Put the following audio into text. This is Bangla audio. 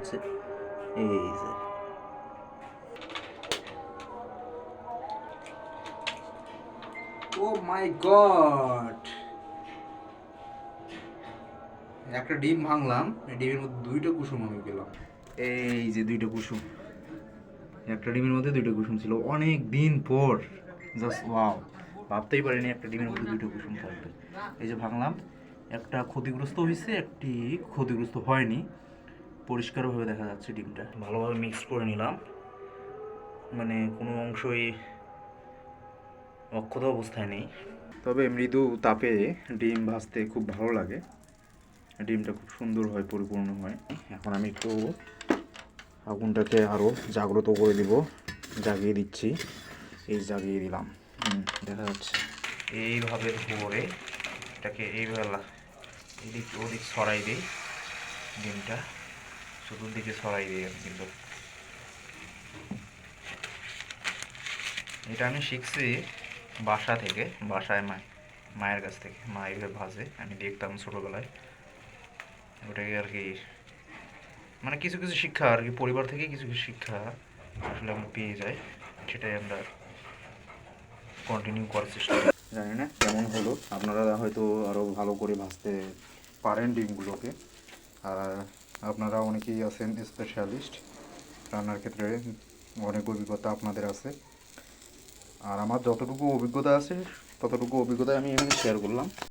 যাচ্ছে। এই যে ও মাই গড, একটা ডিম ভাঙলাম, ডিমের মধ্যে দুইটা কুসুম আমি পেলাম। এই যে দুইটা কুসুম, একটা ডিমের মধ্যে দুইটা কুসুম ছিল অনেক দিন পর। জাস্ট ওয়াও, ভাবতেই পারিনি একটা ডিমের মধ্যে দুইটা কুসুম থাকবে। এই যে ভাঙলাম, একটা ক্ষতিগ্রস্ত হয়েছে, একটি ক্ষতিগ্রস্ত হয়নি, পরিষ্কারভাবে দেখা যাচ্ছে ডিমটা। ভালোভাবে মিক্স করে নিলাম, মানে কোনো অংশই অক্ষত অবস্থায় নেই। তবে মৃদু তাপে ডিম ভাজতে খুব ভালো লাগে, ডিমটা খুব সুন্দর হয়, পরিপূর্ণ হয়। এখন আমি একটু আগুনটাকে আরও জাগ্রত করে দিব, জাগিয়ে দিচ্ছি, এই জাগিয়ে দিলাম। দেখা যাচ্ছে এইভাবে ধরে এটাকে এইভাবে এদিক ওদিক ছড়াই দিই, ডিমটা চতুর্দিকে ছড়াই দিই আমি। কিন্তু এটা আমি শিখছি বাসা থেকে, বাসায় মায়ের কাছ থেকে। মা এইভাবে ভাজে, আমি দেখতাম ছোটোবেলায়। ওটাকে আর কি, মানে কিছু কিছু শিক্ষা আর কি পরিবার থেকে কিছু কিছু শিক্ষা আসলে আমরা পেয়ে যাই, সেটাই আমরা কন্টিনিউ করার চেষ্টা করি। জানি না কেমন হলো, আপনারা হয়তো আরও ভালো করে ভাজতে পারেন ডিমগুলোকে। আর আপনারা অনেকেই আছেন স্পেশালিস্ট রান্নার ক্ষেত্রে, অনেক অভিজ্ঞতা আপনাদের আছে। আর আমার যতটুকু অভিজ্ঞতা আছে ততটুকু অভিজ্ঞতা আমি এখানে শেয়ার করলাম।